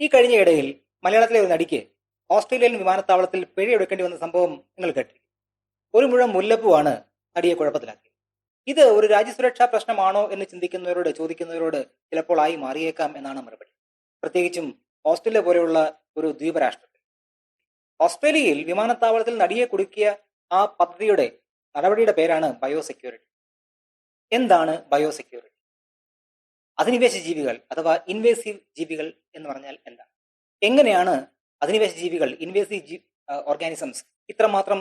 ഈ കഴിഞ്ഞ ഇടയിൽ മലയാളത്തിലെ ഒരു നടിക്ക് ഓസ്ട്രേലിയൻ വിമാനത്താവളത്തിൽ പിഴയൊടുക്കേണ്ടി വന്ന സംഭവം നിങ്ങൾ കേട്ടിരിക്കും. ഒരു മുഴം മുല്ലപ്പൂവാണ് നടിയെ കുഴപ്പത്തിലാക്കിയത്. ഇത് ഒരു രാജ്യസുരക്ഷാ പ്രശ്നമാണോ എന്ന് ചോദിക്കുന്നവരോട് ചിലപ്പോൾ ആയി മാറിയേക്കാം എന്നാണ് മറുപടി. പ്രത്യേകിച്ചും ഓസ്ട്രേലിയ പോലെയുള്ള ഒരു ദ്വീപരാഷ്ട്രത്തിൽ. ഓസ്ട്രേലിയയിൽ വിമാനത്താവളത്തിൽ നടിയെ കുടുക്കിയ ആ നടപടിയുടെ പേരാണ് ബയോസെക്യൂരിറ്റി. എന്താണ് ബയോസെക്യൂരിറ്റി? അധിനിവേശ ജീവികൾ അഥവാ ഇൻവേസീവ് ജീവികൾ എന്ന് പറഞ്ഞാൽ എന്താണ്? എങ്ങനെയാണ് അധിനിവേശ ജീവികൾ, ഇൻവേസീവ് ഓർഗാനിസംസ് ഇത്രമാത്രം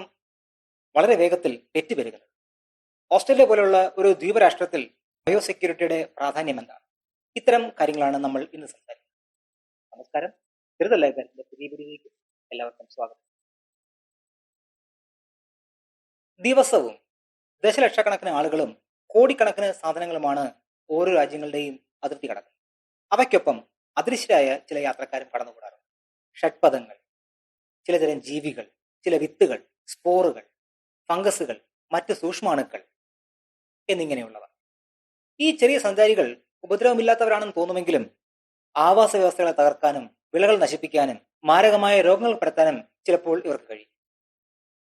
വളരെ വേഗത്തിൽ പെറ്റുപെരുകുന്നത്? ഓസ്ട്രേലിയ പോലുള്ള ഒരു ദ്വീപരാഷ്ട്രത്തിൽ ബയോസെക്യൂരിറ്റിയുടെ പ്രാധാന്യം എന്താണ്? ഇത്തരം കാര്യങ്ങളാണ് നമ്മൾ ഇന്ന് സംസാരിക്കുന്നത്. നമസ്കാരം, ചെറുതല്ലായ്മ പുതിയ വീഡിയോയിലേക്ക് എല്ലാവർക്കും സ്വാഗതം. ദിവസവും ദശലക്ഷക്കണക്കിന് ആളുകളും കോടിക്കണക്കിന് സാധനങ്ങളുമാണ് ഓരോ രാജ്യങ്ങളുടെയും അതിർത്തി കടക്കുന്നത്. അവയ്ക്കൊപ്പം അദൃശ്യരായ ചില യാത്രക്കാരും കടന്നുകൂടാറുണ്ട്. ഷഡ്പദങ്ങൾ, ചിലതരം ജീവികൾ, ചില വിത്തുകൾ, സ്പോറുകൾ, ഫംഗസുകൾ, മറ്റ് സൂക്ഷ്മാണുക്കൾ എന്നിങ്ങനെയുള്ളവ. ഈ ചെറിയ സഞ്ചാരികൾ ഉപദ്രവമില്ലാത്തവരാണെന്ന് തോന്നുമെങ്കിലും ആവാസ വ്യവസ്ഥകളെ തകർക്കാനും വിളകൾ നശിപ്പിക്കാനും മാരകമായ രോഗങ്ങൾ പരത്താനും ചിലപ്പോൾ ഇവർക്ക് കഴിയും.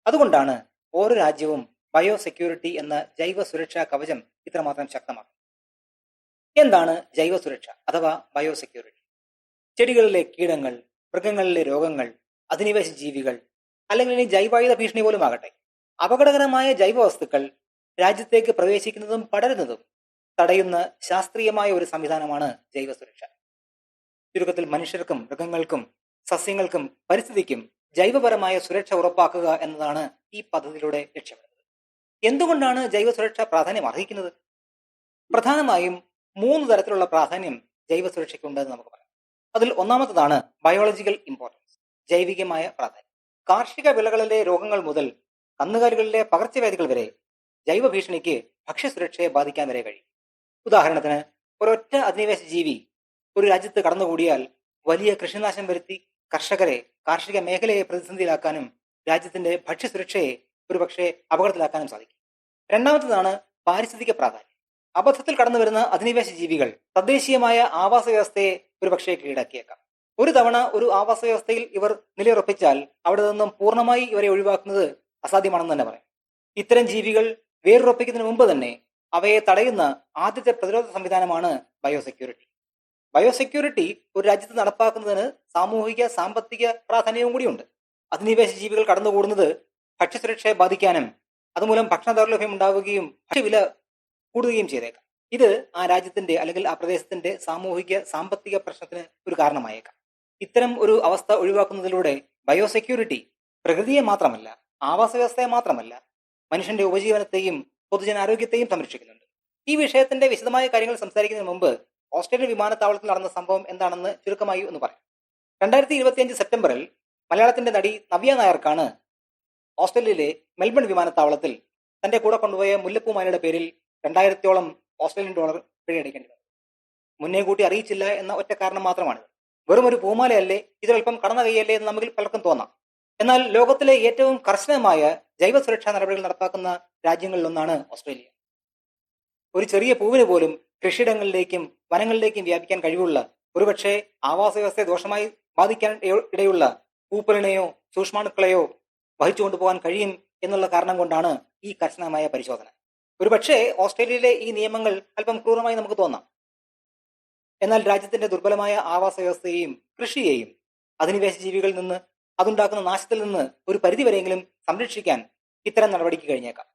അതുകൊണ്ടാണ് ഓരോ രാജ്യവും ബയോസെക്യൂരിറ്റി എന്ന ജൈവ സുരക്ഷാ കവചം ഇത്രമാത്രം ശക്തമാക്കുന്നത്. എന്താണ് ജൈവ സുരക്ഷ അഥവാ ബയോസെക്യൂരിറ്റി? ചെടികളിലെ കീടങ്ങൾ, മൃഗങ്ങളിലെ രോഗങ്ങൾ, അധിനിവേശ ജീവികൾ, അല്ലെങ്കിൽ ഇനി ജൈവായുധ ഭീഷണി പോലും ആകട്ടെ, അപകടകരമായ ജൈവ വസ്തുക്കൾ രാജ്യത്തേക്ക് പ്രവേശിക്കുന്നതും പടരുന്നതും തടയുന്ന ശാസ്ത്രീയമായ ഒരു സംവിധാനമാണ് ജൈവ സുരക്ഷ. ചുരുക്കത്തിൽ മനുഷ്യർക്കും മൃഗങ്ങൾക്കും സസ്യങ്ങൾക്കും പരിസ്ഥിതിക്കും ജൈവപരമായ സുരക്ഷ ഉറപ്പാക്കുക എന്നതാണ് ഈ പദ്ധതിയിലൂടെ ലക്ഷ്യമിടുന്നത്. എന്തുകൊണ്ടാണ് ജൈവ സുരക്ഷ പ്രാധാന്യം അർഹിക്കുന്നത്? പ്രധാനമായും 3 തരത്തിലുള്ള പ്രാധാന്യം ജൈവ സുരക്ഷയ്ക്കുണ്ടെന്ന് നമുക്ക് പറയാം. അതിൽ ഒന്നാമത്തതാണ് ബയോളജിക്കൽ ഇമ്പോർട്ടൻസ്, ജൈവികമായ പ്രാധാന്യം. കാർഷിക വിളകളിലെ രോഗങ്ങൾ മുതൽ കന്നുകാലികളിലെ പകർച്ചവ്യാധികൾ വരെ ജൈവ ഭീഷണിക്ക് ഭക്ഷ്യസുരക്ഷയെ ബാധിക്കാൻ വരെ കഴിയും. ഉദാഹരണത്തിന്, ഒരൊറ്റ അധിനിവേശ ജീവി ഒരു രാജ്യത്ത് കടന്നുകൂടിയാൽ വലിയ കൃഷിനാശം വരുത്തി കർഷകരെ, കാർഷിക മേഖലയെ പ്രതിസന്ധിയിലാക്കാനും രാജ്യത്തിന്റെ ഭക്ഷ്യസുരക്ഷയെ ഒരുപക്ഷെ അപകടത്തിലാക്കാനും സാധിക്കും. രണ്ടാമത്തതാണ് പാരിസ്ഥിതിക പ്രാധാന്യം. അബദ്ധത്തിൽ കടന്നു വരുന്ന അധിനിവേശ ജീവികൾ തദ്ദേശീയമായ ആവാസ വ്യവസ്ഥയെ ഒരുപക്ഷെ കീഴടക്കിയേക്കാം. ഒരു തവണ ഒരു ആവാസ വ്യവസ്ഥയിൽ ഇവർ നിലയുറപ്പിച്ചാൽ അവിടെ നിന്നും പൂർണ്ണമായി ഇവരെ ഒഴിവാക്കുന്നത് അസാധ്യമാണെന്ന് തന്നെ പറയാം. ഇത്തരം ജീവികൾ വേരുറപ്പിക്കുന്നതിന് മുമ്പ് തന്നെ അവയെ തടയുന്ന ആദ്യത്തെ പ്രതിരോധ സംവിധാനമാണ് ബയോസെക്യൂരിറ്റി. ബയോസെക്യൂരിറ്റി ഒരു രാജ്യത്ത് നടപ്പാക്കുന്നതിന് സാമൂഹിക സാമ്പത്തിക പ്രാധാന്യവും കൂടിയുണ്ട്. അധിനിവേശ ജീവികൾ കടന്നുകൂടുന്നത് ഭക്ഷ്യസുരക്ഷയെ ബാധിക്കാനും അതുമൂലം ഭക്ഷണ ദൗർലഭ്യം ഉണ്ടാവുകയും ഭക്ഷ്യവില കൂടുകയും ചെയ്തേക്കാം. ഇത് ആ രാജ്യത്തിന്റെ അല്ലെങ്കിൽ ആ പ്രദേശത്തിന്റെ സാമൂഹിക സാമ്പത്തിക പ്രശ്നത്തിന് ഒരു കാരണമായേക്കാം. ഇത്തരം ഒരു അവസ്ഥ ഒഴിവാക്കുന്നതിലൂടെ ബയോസെക്യൂരിറ്റി പ്രകൃതിയെ മാത്രമല്ല, ആവാസ വ്യവസ്ഥയെ മാത്രമല്ല, മനുഷ്യന്റെ ഉപജീവനത്തെയും പൊതുജനാരോഗ്യത്തെയും സംരക്ഷിക്കുന്നുണ്ട്. ഈ വിഷയത്തിന്റെ വിശദമായ കാര്യങ്ങൾ സംസാരിക്കുന്നതിന് മുമ്പ് ഓസ്ട്രേലിയൻ വിമാനത്താവളത്തിൽ നടന്ന സംഭവം എന്താണെന്ന് ചുരുക്കമായി ഒന്ന് പറയാം. 2025 സെപ്റ്റംബറിൽ മലയാളത്തിന്റെ നടി നവ്യ നായർക്കാണ് ഓസ്ട്രേലിയയിലെ മെൽബൺ വിമാനത്താവളത്തിൽ തന്റെ കൂടെ കൊണ്ടുപോയ മുല്ലപ്പൂമാലയുടെ പേരിൽ 2000ഓളം ഓസ്ട്രേലിയൻ ഡോളർ പിഴയടക്കേണ്ടി വന്നത്. മുന്നേ കൂട്ടി അറിയിച്ചില്ല എന്ന ഒറ്റ കാരണം മാത്രമാണ്. വെറും ഒരു പൂമാലയല്ലേ, ഇതൊരൽപ്പം കടന്ന കൈയല്ലേ എന്ന് നമുക്ക് പലർക്കും തോന്നാം. എന്നാൽ ലോകത്തിലെ ഏറ്റവും കർശനമായ ജൈവ സുരക്ഷാ നടപടികൾ നടപ്പാക്കുന്ന രാജ്യങ്ങളിലൊന്നാണ് ഓസ്ട്രേലിയ. ഒരു ചെറിയ പൂവിന് പോലും കൃഷിയിടങ്ങളിലേക്കും വനങ്ങളിലേക്കും വ്യാപിക്കാൻ കഴിവുള്ള, ഒരുപക്ഷെ ആവാസ വ്യവസ്ഥയെ ദോഷമായി ബാധിക്കാൻ ഇടയുള്ള പൂപ്പലിനെയോ സൂക്ഷ്മാണുക്കളെയോ വഹിച്ചു കൊണ്ടുപോകാൻ കഴിയും എന്നുള്ള കാരണം കൊണ്ടാണ് ഈ കർശനമായ പരിശോധന. ഒരുപക്ഷെ ഓസ്ട്രേലിയയിലെ ഈ നിയമങ്ങൾ അല്പം ക്രൂരമായി നമുക്ക് തോന്നാം. എന്നാൽ രാജ്യത്തിന്റെ ദുർബലമായ ആവാസ വ്യവസ്ഥയെയും കൃഷിയെയും അധിനിവേശ ജീവികളിൽ നിന്ന്, അതുണ്ടാക്കുന്ന നാശത്തിൽ നിന്ന് ഒരു പരിധിവരെയെങ്കിലും സംരക്ഷിക്കാൻ ഇത്തരം നടപടിക്ക് കഴിഞ്ഞേക്കാം.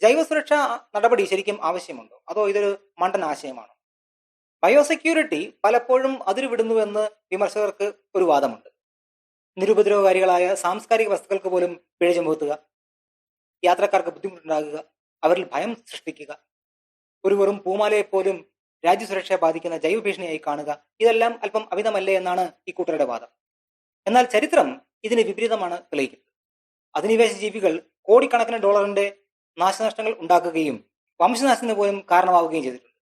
ജൈവ സുരക്ഷാ നടപടി ശരിക്കും ആവശ്യമുണ്ടോ, അതോ ഇതൊരു മണ്ടൻ ആശയമാണോ? ബയോസെക്യൂരിറ്റി പലപ്പോഴും അതിരുവിടുന്നുവെന്ന് വിമർശകർക്ക് ഒരു വാദമുണ്ട്. നിരുപദ്രവകാരികളായ സാംസ്കാരിക വസ്തുക്കൾക്ക് പോലും പിഴ ചുമത്തുക, യാത്രക്കാർക്ക് ബുദ്ധിമുട്ടുണ്ടാകുക, അവരിൽ ഭയം സൃഷ്ടിക്കുക, ഒരു വെറും പൂമാലയെ പോലും രാജ്യസുരക്ഷയെ ബാധിക്കുന്ന ജൈവ ഭീഷണിയായി കാണുക, ഇതെല്ലാം അല്പം അമിതമല്ലേ എന്നാണ് ഈ കൂട്ടരുടെ വാദം. എന്നാൽ ചരിത്രം ഇതിന് വിപരീതമാണ് തെളിയിക്കുന്നത്. അധിനിവേശ ജീവികൾ കോടിക്കണക്കിന് ഡോളറിന്റെ നാശനഷ്ടങ്ങൾ ഉണ്ടാക്കുകയും വംശനാശത്തിന് പോലും കാരണമാവുകയും ചെയ്തിട്ടുണ്ട്.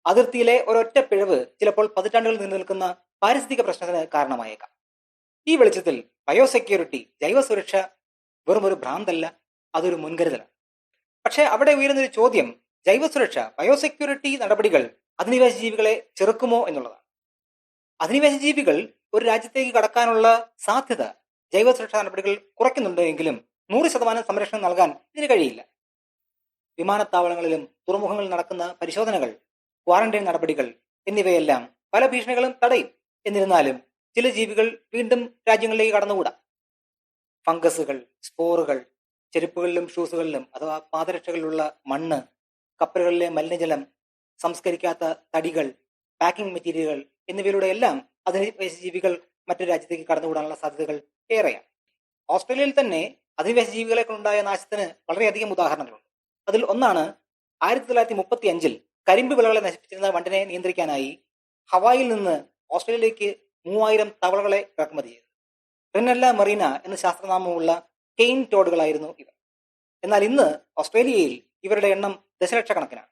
അതിർത്തിയിലെ ഒരൊറ്റ പിഴവ് ചിലപ്പോൾ പതിറ്റാണ്ടുകൾ നിലനിൽക്കുന്ന പാരിസ്ഥിതിക പ്രശ്നത്തിന് കാരണമായേക്കാം. ഈ വെളിച്ചത്തിൽ ബയോസെക്യൂരിറ്റി, ജൈവ സുരക്ഷ വെറും ഒരു ഭ്രാന്തല്ല, അതൊരു മുൻകരുതലാണ്. പക്ഷേ അവിടെ ഉയരുന്നൊരു ചോദ്യം, ജൈവ സുരക്ഷ, ബയോസെക്യൂരിറ്റി നടപടികൾ അധിനിവേശ ജീവികളെ ചെറുക്കുമോ എന്നുള്ളതാണ്. അധിനിവേശ ജീവികൾ ഒരു രാജ്യത്തേക്ക് കടക്കാനുള്ള സാധ്യത ജൈവ സുരക്ഷാ നടപടികൾ കുറയ്ക്കുന്നുണ്ട് എങ്കിലും 100% സംരക്ഷണം നൽകാൻ ഇതിന് കഴിയില്ല. വിമാനത്താവളങ്ങളിലും തുറമുഖങ്ങളിൽ നടക്കുന്ന പരിശോധനകൾ, ക്വാറന്റൈൻ നടപടികൾ എന്നിവയെല്ലാം പല ഭീഷണികളും തടയും. എന്നിരുന്നാലും ചില ജീവികൾ വീണ്ടും രാജ്യങ്ങളിലേക്ക് കടന്നുകൂടാ. ഫംഗസുകൾ, സ്പോറുകൾ, ചെരുപ്പുകളിലും ഷൂസുകളിലും അഥവാ പാദരക്ഷകളിലുള്ള മണ്ണ്, കപ്പലുകളിലെ മലിനജലം, സംസ്കരിക്കാത്ത തടികൾ, പാക്കിംഗ് മെറ്റീരിയലുകൾ എന്നിവയിലൂടെ എല്ലാം അധിനിവേശ ജീവികൾ മറ്റൊരു രാജ്യത്തേക്ക് കടന്നുകൂടാനുള്ള സാധ്യതകൾ ഏറെയാണ്. ഓസ്ട്രേലിയയിൽ തന്നെ അധിനിവേശ ജീവികളെ കൊണ്ടുണ്ടായ നാശത്തിന് വളരെയധികം ഉദാഹരണങ്ങളുണ്ട്. അതിൽ ഒന്നാണ് 1935 കരിമ്പ് വിളകളെ നശിപ്പിച്ചിരുന്ന വണ്ടിനെ നിയന്ത്രിക്കാനായി ഹവായിൽ നിന്ന് ഓസ്ട്രേലിയയിലേക്ക് 3000 തവളകളെ ഇറക്കുമതി ചെയ്തത്. ട്രിനല്ല മറീന എന്ന ശാസ്ത്രനാമമുള്ള കെയിൻ ടോഡുകളായിരുന്നു ഇവർ. എന്നാൽ ഇന്ന് ഓസ്ട്രേലിയയിൽ ഇവരുടെ എണ്ണം ദശലക്ഷക്കണക്കിനാണ്.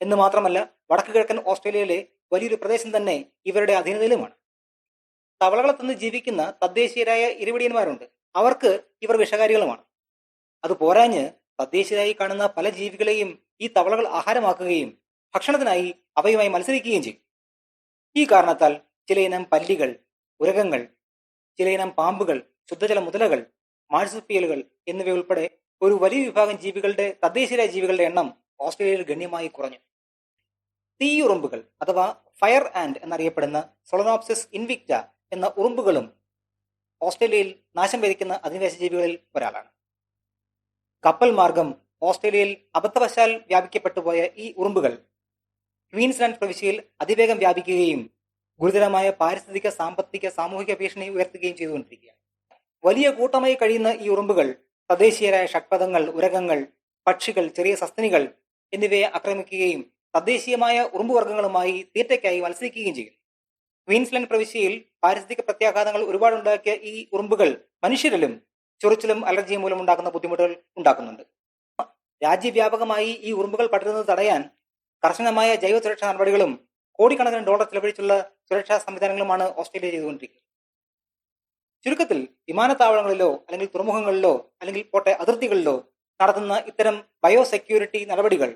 എന്ന് മാത്രമല്ല, വടക്ക് കിഴക്കൻ ഓസ്ട്രേലിയയിലെ വലിയൊരു പ്രദേശം തന്നെ ഇവരുടെ അധീനതയിലുമാണ്. തവളകളെ തിന്ന് ജീവിക്കുന്ന തദ്ദേശീയരായ ഇരപിടിയന്മാരുണ്ട്. അവർക്ക് ഇവർ വിഷകാരികളുമാണ്. അത് പോരാഞ്ഞ് തദ്ദേശീയരായി കാണുന്ന പല ജീവികളെയും ഈ തവളകൾ ആഹാരമാക്കുകയും ഭക്ഷണത്തിനായി അവയുമായി മത്സരിക്കുകയും ചെയ്യും. ഈ കാരണത്താൽ ചിലയിനം പല്ലികൾ, ഉരകങ്ങൾ, ചിലയിനം പാമ്പുകൾ, ശുദ്ധജല മുതലകൾ, മാഴ്സുപ്പിയലുകൾ എന്നിവയുൾപ്പെടെ ഒരു വലിയ വിഭാഗം ജീവികളുടെ തദ്ദേശീയരായ ജീവികളുടെ എണ്ണം ഓസ്ട്രേലിയയിൽ ഗണ്യമായി കുറഞ്ഞു. തീയുറുമ്പുകൾ അഥവാ ഫയർ ആൻഡ് എന്നറിയപ്പെടുന്ന സൊളനോപ്സിസ് ഇൻവിക്റ്റ എന്ന ഉറുമ്പുകളും ഓസ്ട്രേലിയയിൽ നാശം വിതയ്ക്കുന്ന അധിനിവേശ ജീവികളിൽ ഒരാളാണ്. കപ്പൽ മാർഗം ഓസ്ട്രേലിയയിൽ അബദ്ധവശാൽ വ്യാപിക്കപ്പെട്ടുപോയ ഈ ഉറുമ്പുകൾ ക്വീൻസ്ലാൻഡ് പ്രവിശ്യയിൽ അതിവേഗം വ്യാപിക്കുകയും ഗുരുതരമായ പാരിസ്ഥിതിക, സാമ്പത്തിക, സാമൂഹിക ഭീഷണി ഉയർത്തുകയും ചെയ്തുകൊണ്ടിരിക്കുകയാണ്. വലിയ കൂട്ടമായി കഴിയുന്ന ഈ ഉറുമ്പുകൾ തദ്ദേശീയരായ ഷഡ്പദങ്ങൾ, ഉരകങ്ങൾ, പക്ഷികൾ, ചെറിയ സസ്തനികൾ എന്നിവയെ ആക്രമിക്കുകയും തദ്ദേശീയമായ ഉറുമ്പുവർഗ്ഗങ്ങളുമായി തീറ്റയ്ക്കായി മത്സരിക്കുകയും ചെയ്യുന്നു. ക്വീൻസ്ലാൻഡ് പ്രവിശ്യയിൽ പാരിസ്ഥിതിക പ്രത്യാഘാതങ്ങൾ ഒരുപാടുണ്ടാക്കിയ ഈ ഉറുമ്പുകൾ മനുഷ്യരിലും ചൊറിച്ചിലും അലർജിയും മൂലം ഉണ്ടാക്കുന്ന ബുദ്ധിമുട്ടുകൾ ഉണ്ടാക്കുന്നുണ്ട്. രാജ്യവ്യാപകമായി ഈ ഉറുമ്പുകൾ പടരുന്നത് തടയാൻ കർശനമായ ജൈവ സുരക്ഷാ നടപടികളും കോടിക്കണക്കിന് ഡോളർ ചെലവഴിച്ചുള്ള സുരക്ഷാ സംവിധാനങ്ങളുമാണ് ഓസ്ട്രേലിയ ചെയ്തുകൊണ്ടിരിക്കുന്നത്. ചുരുക്കത്തിൽ, വിമാനത്താവളങ്ങളിലോ അല്ലെങ്കിൽ തുറമുഖങ്ങളിലോ അല്ലെങ്കിൽ പോട്ടെ അതിർത്തികളിലോ നടത്തുന്ന ഇത്തരം ബയോസെക്യൂരിറ്റി നടപടികൾ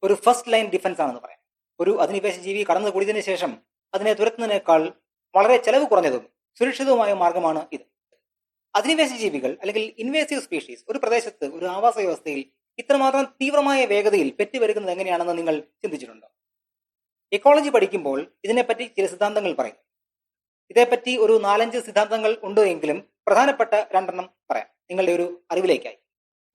ഒരു ഫസ്റ്റ് ലൈൻ ഡിഫൻസ് ആണെന്ന് പറയാം. ഒരു അധിനിവേശ ജീവി കടന്നു കൂടിയതിനു ശേഷം അതിനെ തുരത്തുന്നതിനേക്കാൾ വളരെ ചെലവ് കുറഞ്ഞതും സുരക്ഷിതവുമായ മാർഗമാണ് ഇത്. അധിനിവേശ ജീവികൾ അല്ലെങ്കിൽ ഇൻവേസീവ് സ്പീഷീസ് ഒരു പ്രദേശത്ത്, ഒരു ആവാസ വ്യവസ്ഥയിൽ ഇത്രമാത്രം തീവ്രമായ വേഗതയിൽ പെറ്റുപെരുക്കുന്നത് എങ്ങനെയാണെന്ന് നിങ്ങൾ ചിന്തിച്ചിട്ടുണ്ടോ? എക്കോളജി പഠിക്കുമ്പോൾ ഇതിനെപ്പറ്റി ചില സിദ്ധാന്തങ്ങൾ പറയും. ഇതേപ്പറ്റി ഒരു 4-5 സിദ്ധാന്തങ്ങൾ ഉണ്ട് എങ്കിലും പ്രധാനപ്പെട്ട 2 പറയാം നിങ്ങളുടെ ഒരു അറിവിലേക്കായി.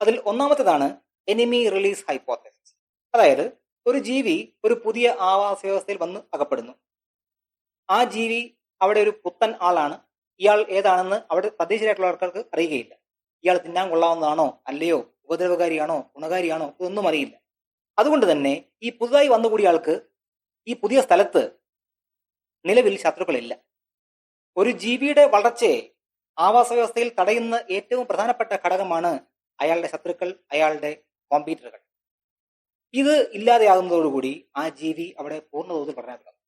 അതിൽ ഒന്നാമത്തേതാണ് എനിമി റിലീസ് ഹൈപ്പോത്തസിസ്. അതായത്, ഒരു ജീവി ഒരു പുതിയ ആവാസ വ്യവസ്ഥയിൽ വന്ന് അകപ്പെടുന്നു. ആ ജീവി അവിടെ ഒരു പുത്തൻ ആളാണ്. ഇയാൾ ഏതാണെന്ന് അവിടെ തദ്ദേശീയരായിട്ടുള്ള ആൾക്കാർക്ക് അറിയുകയില്ല. ഇയാൾ തിന്നാൻ കൊള്ളാവുന്നതാണോ അല്ലയോ, ഉപദ്രവകാരിയാണോ ഗുണകാരിയാണോ, ഇതൊന്നും അറിയില്ല. അതുകൊണ്ട് തന്നെ ഈ പുതുതായി വന്നുകൂടിയ ആൾക്ക് ഈ പുതിയ സ്ഥലത്ത് നിലവിൽ ശത്രുക്കളില്ല. ഒരു ജീവിയുടെ വളർച്ചയെ ആവാസ വ്യവസ്ഥയിൽ തടയുന്ന ഏറ്റവും പ്രധാനപ്പെട്ട ഘടകമാണ് അയാളുടെ ശത്രുക്കൾ, അയാളുടെ കോമ്പീറ്ററുകൾ. ഇത് ഇല്ലാതെയാകുന്നതോടുകൂടി ആ ജീവി അവിടെ പൂർണ്ണതോതിൽ പഠനം തുടങ്ങും.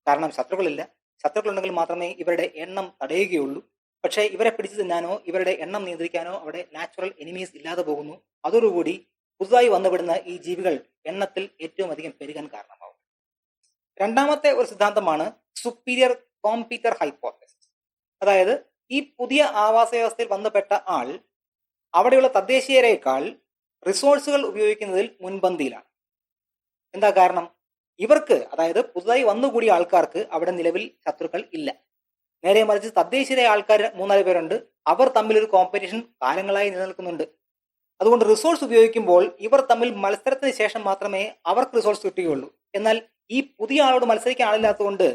കാരണം ശത്രുക്കളില്ല. ശത്രുക്കളുണ്ടെങ്കിൽ മാത്രമേ ഇവരുടെ എണ്ണം തടയുകയുള്ളൂ. പക്ഷേ ഇവരെ പിടിച്ചു തിന്നാനോ ഇവരുടെ എണ്ണം നിയന്ത്രിക്കാനോ അവിടെ നാച്ചുറൽ എനിമീസ് ഇല്ലാതെ പോകുന്നു. അതോടുകൂടി പുതുതായി വന്നുപെടുന്ന ഈ ജീവികൾ എണ്ണത്തിൽ ഏറ്റവും അധികം പെരുകാൻ കാരണമാവും. രണ്ടാമത്തെ ഒരു സിദ്ധാന്തമാണ് സുപ്പീരിയർ കോമ്പീറ്റർ ഹൈപ്പോത്തസിസ്. അതായത്, ഈ പുതിയ ആവാസ വ്യവസ്ഥയിൽ വന്നുപെട്ട ആൾ അവിടെയുള്ള തദ്ദേശീയരേക്കാൾ റിസോഴ്സുകൾ ഉപയോഗിക്കുന്നതിൽ മുൻപന്തിയിലാണ്. എന്താ കാരണം? ഇവർക്ക്, അതായത് പുതുതായി വന്നുകൂടിയ ആൾക്കാർക്ക് അവിടെ നിലവിൽ ശത്രുക്കൾ ഇല്ല. നേരെ മറിച്ച് തദ്ദേശീയരായ ആൾക്കാർ 3-4 പേരുണ്ട്. അവർ തമ്മിലൊരു കോമ്പറ്റീഷൻ കാലങ്ങളായി നിലനിൽക്കുന്നുണ്ട്. അതുകൊണ്ട് റിസോഴ്സ് ഉപയോഗിക്കുമ്പോൾ ഇവർ തമ്മിൽ മത്സരത്തിന് ശേഷം മാത്രമേ അവർക്ക് റിസോഴ്സ് കിട്ടുകയുള്ളൂ. എന്നാൽ ഈ പുതിയ ആളോട് മത്സരിക്കാൻ ആളില്ലാത്തതുകൊണ്ട്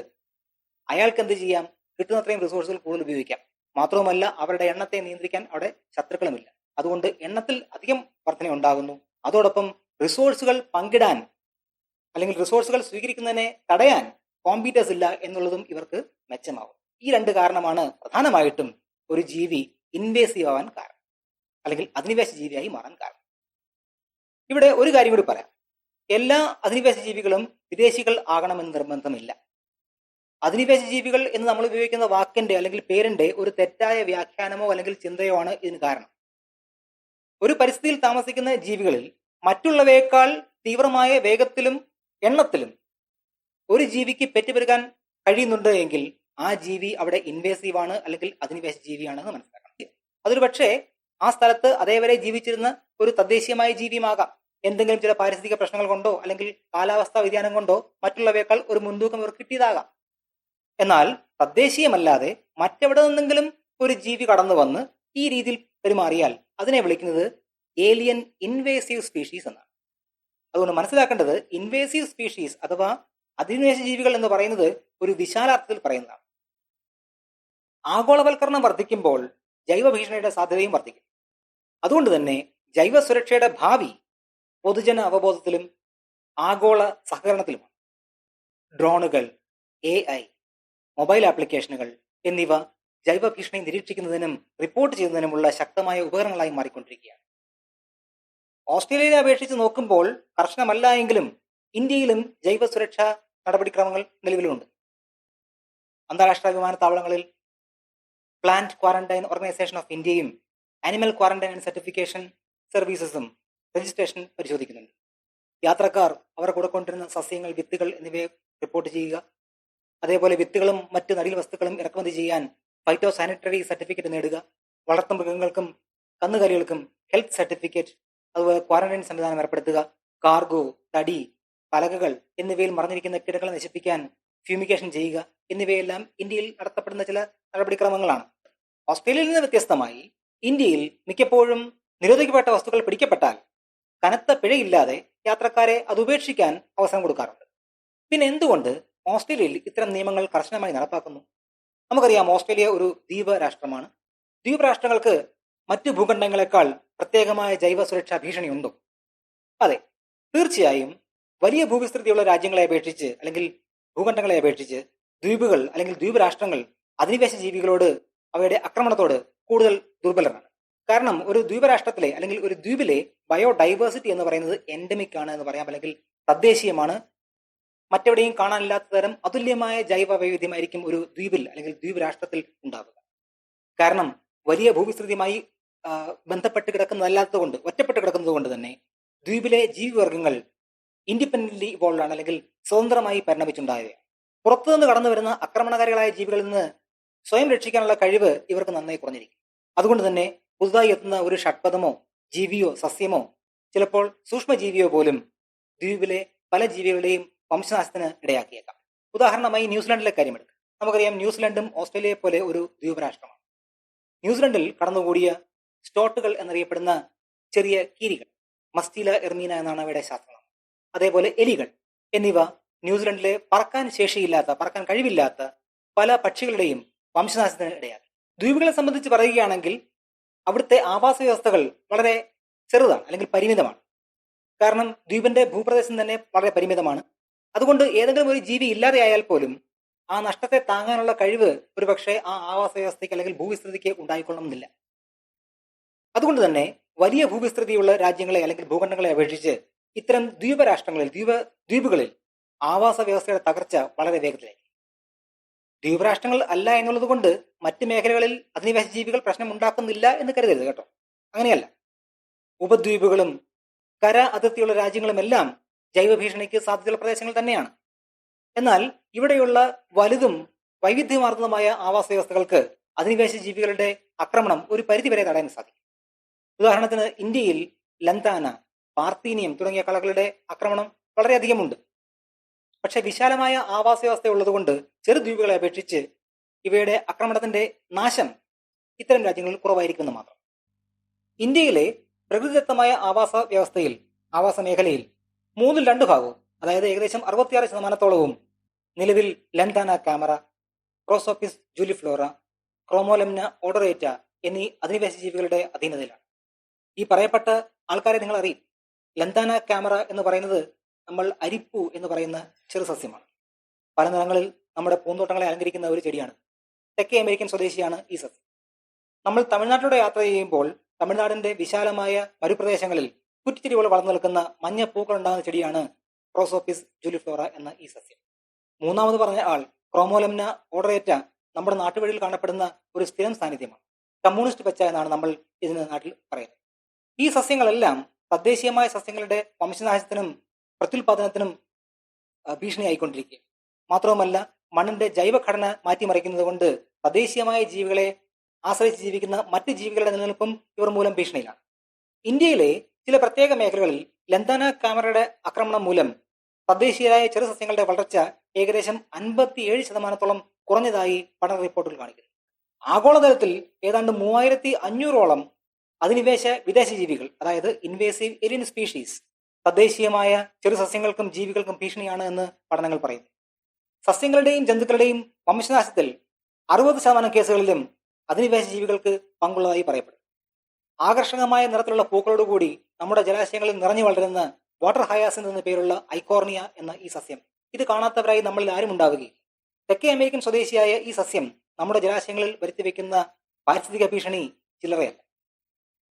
അയാൾക്ക് എന്ത് ചെയ്യാം? കിട്ടുന്നത്രയും റിസോഴ്സുകൾ കൂടുതൽ ഉപയോഗിക്കാം. മാത്രവുമല്ല, അവരുടെ എണ്ണത്തെ നിയന്ത്രിക്കാൻ അവിടെ ശത്രുക്കളുമില്ല. അതുകൊണ്ട് എണ്ണത്തിൽ അധികം വർധന ഉണ്ടാകുന്നു. അതോടൊപ്പം റിസോഴ്സുകൾ പങ്കിടാൻ അല്ലെങ്കിൽ റിസോഴ്സുകൾ സ്വീകരിക്കുന്നതിനെ തടയാൻ കോമ്പീറ്റേഴ്സ് ഇല്ല എന്നുള്ളതും ഇവർക്ക് മെച്ചമാകും. ഈ 2 കാരണമാണ് പ്രധാനമായിട്ടും ഒരു ജീവി ഇൻവേസീവ് ആവാൻ കാരണം, അല്ലെങ്കിൽ അധിനിവേശ ജീവിയായി മാറാൻ കാരണം. ഇവിടെ ഒരു കാര്യം കൂടി പറയാം. എല്ലാ അധിനിവേശ ജീവികളും വിദേശികൾ ആകണമെന്ന് നിർബന്ധമില്ല. അധിനിവേശ ജീവികൾ എന്ന് നമ്മൾ ഉപയോഗിക്കുന്ന വാക്കിന്റെ അല്ലെങ്കിൽ പേരിന്റെ ഒരു തെറ്റായ വ്യാഖ്യാനമോ അല്ലെങ്കിൽ ചിന്തയോ ആണ് ഇതിന് കാരണം. ഒരു പരിസ്ഥിതിയിൽ താമസിക്കുന്ന ജീവികളിൽ മറ്റുള്ളവയേക്കാൾ തീവ്രമായ വേഗത്തിലും എണ്ണത്തിലും ഒരു ജീവിക്ക് പെറ്റുപെരുകാൻ കഴിയുന്നുണ്ട് എങ്കിൽ ആ ജീവി അവിടെ ഇൻവേസീവ് ആണ് അല്ലെങ്കിൽ അധിനിവേശ ജീവിയാണെന്ന് മനസ്സിലാക്കണം. അതൊരു പക്ഷേ ആ സ്ഥലത്ത് അതേവരെ ജീവിച്ചിരുന്ന ഒരു തദ്ദേശീയമായ ജീവിയുമാകാം. എന്തെങ്കിലും ചില പാരിസ്ഥിതിക പ്രശ്നങ്ങൾ കൊണ്ടോ അല്ലെങ്കിൽ കാലാവസ്ഥാ വ്യതിയാനം കൊണ്ടോ മറ്റുള്ളവയേക്കാൾ ഒരു മുൻതൂക്കം ഇവർക്ക് കിട്ടിയതാകാം. എന്നാൽ തദ്ദേശീയമല്ലാതെ മറ്റെവിടെ നിന്നെങ്കിലും ഒരു ജീവി കടന്നു വന്ന് ഈ രീതിയിൽ പെരുമാറിയാൽ അതിനെ വിളിക്കുന്നത് ഏലിയൻ ഇൻവേസീവ് സ്പീഷീസ് എന്നാണ്. അതുകൊണ്ട് മനസ്സിലാക്കേണ്ടത് ഇൻവേസീവ് സ്പീഷീസ് അഥവാ അധിനിവേശ ജീവികൾ എന്ന് പറയുന്നത് ഒരു വിശാലാർത്ഥത്തിൽ പറയുന്നതാണ്. ആഗോളവൽക്കരണം വർദ്ധിക്കുമ്പോൾ ജൈവ ഭീഷണിയുടെ സാധ്യതയും വർദ്ധിക്കും. അതുകൊണ്ട് തന്നെ ജൈവ സുരക്ഷയുടെ ഭാവി പൊതുജന അവബോധത്തിലും ആഗോള സഹകരണത്തിലുമാണ്. ഡ്രോണുകൾ, AI, മൊബൈൽ ആപ്ലിക്കേഷനുകൾ എന്നിവ ജൈവ ഭീഷണി നിരീക്ഷിക്കുന്നതിനും റിപ്പോർട്ട് ചെയ്യുന്നതിനുമുള്ള ശക്തമായ ഉപകരണങ്ങളായി മാറിക്കൊണ്ടിരിക്കുകയാണ്. ഓസ്ട്രേലിയയെ അപേക്ഷിച്ച് നോക്കുമ്പോൾ കർശനമല്ല എങ്കിലും ഇന്ത്യയിലും ജൈവ സുരക്ഷാ നടപടിക്രമങ്ങൾ നിലവിലുണ്ട്. അന്താരാഷ്ട്ര വിമാനത്താവളങ്ങളിൽ പ്ലാന്റ് ക്വാറന്റൈൻ ഓർഗനൈസേഷൻ ഓഫ് ഇന്ത്യയും ആനിമൽ ക്വാറന്റൈൻ ആൻഡ് സർട്ടിഫിക്കേഷൻ സർവീസസും രജിസ്ട്രേഷൻ പരിശോധിക്കുന്നുണ്ട്. യാത്രക്കാർ അവർ കൊടുക്കൊണ്ടിരുന്ന സസ്യങ്ങൾ, വിത്തുകൾ എന്നിവയെ റിപ്പോർട്ട് ചെയ്യുക. അതേപോലെ വിത്തുകളും മറ്റ് നടീൽ വസ്തുക്കളും ഇറക്കുമതി ചെയ്യാൻ ഫൈറ്റോ സാനിറ്ററി സർട്ടിഫിക്കറ്റ് നേടുക. വളർത്തുമൃഗങ്ങൾക്കും കന്നുകാലികൾക്കും ഹെൽത്ത് സർട്ടിഫിക്കറ്റ്, അതുപോലെ ക്വാറന്റൈൻ സംവിധാനം ഏർപ്പെടുത്തുക. കാർഗോ, തടി, പലകകൾ എന്നിവയിൽ മറഞ്ഞിരിക്കുന്ന കീടങ്ങളെ നശിപ്പിക്കാൻ ഫ്യൂമിഗേഷൻ ചെയ്യുക എന്നിവയെല്ലാം ഇന്ത്യയിൽ നടത്തപ്പെടുന്ന ചില നടപടിക്രമങ്ങളാണ്. ഓസ്ട്രേലിയയിൽ നിന്ന് വ്യത്യസ്തമായി ഇന്ത്യയിൽ മിക്കപ്പോഴും നിരോധിക്കപ്പെട്ട വസ്തുക്കൾ പിടിക്കപ്പെട്ടാൽ കനത്ത പിഴയില്ലാതെ യാത്രക്കാരെ അത് ഉപേക്ഷിക്കാൻ അവസരം കൊടുക്കാറുണ്ട്. പിന്നെ എന്തുകൊണ്ട് ഓസ്ട്രേലിയയിൽ ഇത്തരം നിയമങ്ങൾ കർശനമായി നടപ്പാക്കുന്നു? നമുക്കറിയാം, ഓസ്ട്രേലിയ ഒരു ദ്വീപ രാഷ്ട്രമാണ്. ദ്വീപ് രാഷ്ട്രങ്ങൾക്ക് മറ്റു ഭൂഖണ്ഡങ്ങളെക്കാൾ പ്രത്യേകമായ ജൈവ സുരക്ഷാ ഭീഷണിയുണ്ടോ? അതെ, തീർച്ചയായും. വലിയ ഭൂവിസ്തൃതിയുള്ള രാജ്യങ്ങളെ അപേക്ഷിച്ച് അല്ലെങ്കിൽ ഭൂഖണ്ഡങ്ങളെ അപേക്ഷിച്ച് ദ്വീപുകൾ അല്ലെങ്കിൽ ദ്വീപ് രാഷ്ട്രങ്ങൾ അധിനിവേശ ജീവികളോട്, അവയുടെ ആക്രമണത്തോട് കൂടുതൽ ദുർബലരാണ്. കാരണം ഒരു ദ്വീപരാഷ്ട്രത്തിലെ അല്ലെങ്കിൽ ഒരു ദ്വീപിലെ ബയോഡൈവേഴ്സിറ്റി എന്ന് പറയുന്നത് എൻഡമിക് ആണ് എന്ന് പറയാം, അല്ലെങ്കിൽ തദ്ദേശീയമാണ്. മറ്റെവിടെയും കാണാനില്ലാത്ത തരം അതുല്യമായ ജൈവ വൈവിധ്യമായിരിക്കും ഒരു ദ്വീപിൽ അല്ലെങ്കിൽ ദ്വീപ് രാഷ്ട്രത്തിൽ ഉണ്ടാവുക. കാരണം വലിയ ഭൂവിസ്തൃതിയുമായി ബന്ധപ്പെട്ട് കിടക്കുന്നതല്ലാത്തത് കൊണ്ട്, ഒറ്റപ്പെട്ട് കിടക്കുന്നത് കൊണ്ട് തന്നെ ദ്വീപിലെ ജീവിവർഗങ്ങൾ ഇൻഡിപെൻഡന്റ്ലി ഇവോൾവ് ആണ്, അല്ലെങ്കിൽ സ്വതന്ത്രമായി പരിണമിച്ചുണ്ടായവയാണ്. പുറത്തുനിന്ന് കടന്നു വരുന്ന ആക്രമണകാരികളായ ജീവികളിൽ നിന്ന് സ്വയം രക്ഷിക്കാനുള്ള കഴിവ് ഇവർക്ക് നന്നായി കുറഞ്ഞിരിക്കും. അതുകൊണ്ട് തന്നെ പുതുതായി എത്തുന്ന ഒരു ഷഡ്പദമോ ജീവിയോ സസ്യമോ ചിലപ്പോൾ സൂക്ഷ്മജീവിയോ പോലും ദ്വീപിലെ പല ജീവികളുടെയും വംശനാശത്തിന് ഇടയാക്കിയേക്കാം. ഉദാഹരണമായി ന്യൂസിലൻഡിലെ കാര്യമെടുക്കുക. നമുക്കറിയാം, ന്യൂസിലൻഡും ഓസ്ട്രേലിയയെ പോലെ ഒരു ദ്വീപ് രാഷ്ട്രമാണ്. ന്യൂസിലൻഡിൽ കടന്നുകൂടിയ സ്റ്റോട്ടുകൾ എന്നറിയപ്പെടുന്ന ചെറിയ കീരികൾ, മസ്റ്റീല എർമീന എന്നാണ് അവയുടെ ശാസ്ത്രനാമം, അതേപോലെ എലികൾ എന്നിവ ന്യൂസിലൻഡിലെ പറക്കാൻ ശേഷിയില്ലാത്ത, പറക്കാൻ കഴിവില്ലാത്ത പല പക്ഷികളുടെയും വംശനാശത്തിന് ഇടയാക്കി. ദ്വീപുകളെ സംബന്ധിച്ച് പറയുകയാണെങ്കിൽ അവിടുത്തെ ആവാസ വ്യവസ്ഥകൾ വളരെ ചെറുതാണ് അല്ലെങ്കിൽ പരിമിതമാണ്. കാരണം ദ്വീപിന്റെ ഭൂപ്രദേശം തന്നെ വളരെ പരിമിതമാണ്. അതുകൊണ്ട് ഏതെങ്കിലും ഒരു ജീവി ഇല്ലാതെയായാൽ പോലും ആ നഷ്ടത്തെ താങ്ങാനുള്ള കഴിവ് ഒരുപക്ഷെ ആ ആവാസ വ്യവസ്ഥയ്ക്ക് അല്ലെങ്കിൽ ഭൂവിസ്തൃതിക്ക് ഉണ്ടായിക്കൊള്ളണമെന്നില്ല. അതുകൊണ്ട് തന്നെ വലിയ ഭൂവിസ്തൃതിയുള്ള രാജ്യങ്ങളെ അല്ലെങ്കിൽ ഭൂഖണ്ഡങ്ങളെ അപേക്ഷിച്ച് ഇത്തരം ദ്വീപരാഷ്ട്രങ്ങളിൽ, ദ്വീപുകളിൽ ആവാസ വ്യവസ്ഥയുടെ തകർച്ച വളരെ വേഗത്തിലായിരിക്കും. ദ്വീപരാഷ്ട്രങ്ങൾ അല്ല എന്നുള്ളത് കൊണ്ട് മറ്റ് മേഖലകളിൽ അധിനിവേശ ജീവികൾ പ്രശ്നം ഉണ്ടാക്കുന്നില്ല എന്ന് കരുതരുത് കേട്ടോ. അങ്ങനെയല്ല. ഉപദ്വീപുകളും കര അതിർത്തിയുള്ള രാജ്യങ്ങളുമെല്ലാം ജൈവ ഭീഷണിക്ക് സാധ്യതയുള്ള പ്രദേശങ്ങൾ തന്നെയാണ്. എന്നാൽ ഇവിടെയുള്ള വലുതും വൈവിധ്യമാർന്നതുമായ ആവാസ വ്യവസ്ഥകൾക്ക് അധിനിവേശ ജീവികളുടെ ആക്രമണം ഒരു പരിധിവരെ തടയാൻ സാധിക്കും. ഉദാഹരണത്തിന് ഇന്ത്യയിൽ ലന്താന, പാർത്തീനിയം തുടങ്ങിയ കളകളുടെ ആക്രമണം വളരെയധികമുണ്ട്. പക്ഷെ വിശാലമായ ആവാസ വ്യവസ്ഥ ഉള്ളതുകൊണ്ട് ചെറുദ്വീപുകളെ അപേക്ഷിച്ച് ഇവയുടെ ആക്രമണത്തിന്റെ നാശം ഇത്തരം രാജ്യങ്ങളിൽ കുറവായിരിക്കുമെന്ന് മാത്രം. ഇന്ത്യയിലെ പ്രകൃതിദത്തമായ ആവാസ വ്യവസ്ഥയിൽ, ആവാസ മേഖലയിൽ 2/3 ഭാഗവും, അതായത് ഏകദേശം 66% നിലവിൽ ലന്താന കാമറ, പ്രോസോപ്പിസ് ജൂലിഫ്ലോറ, ക്രോമോലെംന ഓഡറേറ്റ എന്നീ അധിനിവേശ ജീവികളുടെ അധീനതയിലാണ്. ഈ പറയപ്പെട്ട ആൾക്കാരെ നിങ്ങൾ അറിയും. ലന്താന കാമറ എന്ന് പറയുന്നത് നമ്മൾ അരിപ്പൂ എന്ന് പറയുന്ന ചെറു സസ്യമാണ്. പല നിറങ്ങളിൽ നമ്മുടെ പൂന്തോട്ടങ്ങളെ അലങ്കരിക്കുന്ന ഒരു ചെടിയാണ്. തെക്കേ അമേരിക്കൻ സ്വദേശിയാണ് ഈ സസ്യം. നമ്മൾ തമിഴ്നാട്ടിലൂടെ യാത്ര ചെയ്യുമ്പോൾ തമിഴ്നാടിന്റെ വിശാലമായ മരുപ്രദേശങ്ങളിൽ കുറ്റിച്ചെടി പോലെ വളർന്നു നിൽക്കുന്ന മഞ്ഞ പൂക്കൾ ഉണ്ടാകുന്ന ചെടിയാണ് പ്രോസോപ്പിസ് ജൂലിഫ്ലോറ എന്ന ഈ സസ്യം. മൂന്നാമത് പറഞ്ഞ ആൾ ക്രോമോലെംന ഓഡറേറ്റ നമ്മുടെ നാട്ടുവഴിയിൽ കാണപ്പെടുന്ന ഒരു സ്ഥിരം സാന്നിധ്യമാണ്. കമ്മ്യൂണിസ്റ്റ് പച്ച എന്നാണ് നമ്മൾ ഇതിന് നാട്ടിൽ പറയുന്നത്. ഈ സസ്യങ്ങളെല്ലാം തദ്ദേശീയമായ സസ്യങ്ങളുടെ വംശനാശത്തിനും പ്രത്യുൽപാദനത്തിനും ഭീഷണിയായിക്കൊണ്ടിരിക്കുക. മാത്രവുമല്ല മണ്ണിന്റെ ജൈവഘടന മാറ്റിമറിക്കുന്നത് കൊണ്ട് തദ്ദേശീയമായ ജീവികളെ ആശ്രയിച്ച് ജീവിക്കുന്ന മറ്റ് ജീവികളുടെ നിലനിൽപ്പും ഇവർ മൂലം ഭീഷണിയിലാണ്. ഇന്ത്യയിലെ ചില പ്രത്യേക മേഖലകളിൽ ലന്താന ക്യാമറയുടെ ആക്രമണം മൂലം തദ്ദേശീയരായ ചെറുസസ്യങ്ങളുടെ വളർച്ച ഏകദേശം 57% കുറഞ്ഞതായി പഠന റിപ്പോർട്ടുകൾ കാണിക്കുന്നു. ആഗോളതലത്തിൽ ഏതാണ്ട് 3500ഓളം അധിനിവേശ വിദേശ ജീവികൾ, അതായത് ഇൻവേസീവ് ഏലിയൻ സ്പീഷീസ്, തദ്ദേശീയമായ ചെറുസസ്യങ്ങൾക്കും ജീവികൾക്കും ഭീഷണിയാണ് എന്ന് പഠനങ്ങൾ പറയുന്നു. സസ്യങ്ങളുടെയും ജന്തുക്കളുടെയും വംശനാശത്തിൽ 60% കേസുകളിലും അധിനിവേശ ജീവികൾക്ക് പങ്കുള്ളതായി പറയപ്പെടും. ആകർഷകമായ നിറത്തിലുള്ള പൂക്കളോടുകൂടി നമ്മുടെ ജലാശയങ്ങളിൽ നിറഞ്ഞു വളരുന്ന വാട്ടർ ഹയാസിൻ എന്ന പേരുള്ള ഐക്കോർണിയ എന്ന ഈ സസ്യം, ഇത് കാണാത്തവരായി നമ്മളിൽ ആരും ഉണ്ടാവുകയില്ല. തെക്കേ അമേരിക്കൻ സ്വദേശിയായ ഈ സസ്യം നമ്മുടെ ജലാശയങ്ങളിൽ വരുത്തിവെക്കുന്ന പാരിസ്ഥിതിക ഭീഷണി ചില്ലറയല്ല.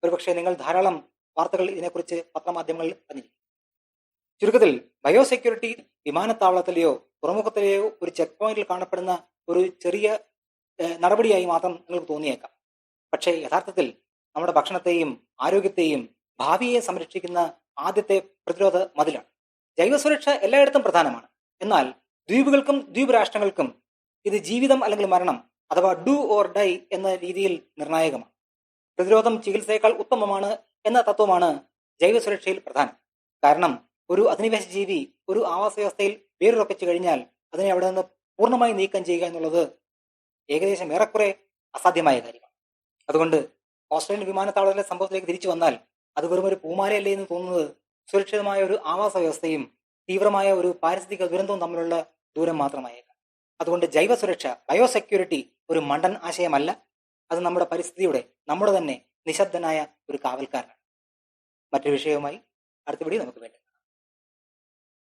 ഒരുപക്ഷെ നിങ്ങൾ ധാരാളം വാർത്തകൾ ഇതിനെക്കുറിച്ച് പത്രമാധ്യമങ്ങളിൽ അറിഞ്ഞിരിക്കും. ചുരുക്കത്തിൽ, ബയോസെക്യൂരിറ്റി വിമാനത്താവളത്തിലെയോ തുറമുഖത്തിലെയോ ഒരു ചെക്ക് പോയിന്റിൽ കാണപ്പെടുന്ന ഒരു ചെറിയ നടപടിയായി മാത്രം നിങ്ങൾക്ക് തോന്നിയേക്കാം. പക്ഷേ യഥാർത്ഥത്തിൽ നമ്മുടെ ഭക്ഷണത്തെയും ആരോഗ്യത്തെയും ഭാവിയെ സംരക്ഷിക്കുന്ന ആദ്യത്തെ പ്രതിരോധ മതിലാണ്. ജൈവസുരക്ഷ എല്ലായിടത്തും പ്രധാനമാണ്. എന്നാൽ ദ്വീപുകൾക്കും ദ്വീപ് രാഷ്ട്രങ്ങൾക്കും ഇത് ജീവിതം അല്ലെങ്കിൽ മരണം അഥവാ ഡു ഓർ ഡൈ എന്ന രീതിയിൽ നിർണായകമാണ്. പ്രതിരോധം ചികിത്സയേക്കാൾ ഉത്തമമാണ് എന്ന തത്വമാണ് ജൈവസുരക്ഷയിൽ പ്രധാനം. കാരണം ഒരു അധിനിവേശ ജീവി ഒരു ആവാസ വ്യവസ്ഥയിൽ വേരുറപ്പിച്ചു കഴിഞ്ഞാൽ അതിനെ അവിടെ നിന്ന് പൂർണ്ണമായി നീക്കം ചെയ്യുക എന്നുള്ളത് ഏകദേശം ഏറെക്കുറെ അസാധ്യമായ കാര്യമാണ്. അതുകൊണ്ട് ഓസ്ട്രേലിയൻ വിമാനത്താവളത്തിലെ സംഭവത്തിലേക്ക് തിരിച്ചു വന്നാൽ അത് വെറും ഒരു പൂമാലയല്ലേ എന്ന് തോന്നുന്നത് സുരക്ഷിതമായ ഒരു ആവാസ വ്യവസ്ഥയും തീവ്രമായ ഒരു പാരിസ്ഥിതിക ദുരന്തവും തമ്മിലുള്ള ദൂരം മാത്രമായേക്കാം. അതുകൊണ്ട് ജൈവ സുരക്ഷ, ബയോസെക്യൂരിറ്റി ഒരു മണ്ടൻ ആശയമല്ല. അത് നമ്മുടെ പരിസ്ഥിതിയുടെ, നമ്മുടെ തന്നെ നിശബ്ദനായ ഒരു കാവൽക്കാരനാണ്. മറ്റൊരു വിഷയവുമായി അടുത്ത വീഡിയോ നമുക്ക് വേണ്ടി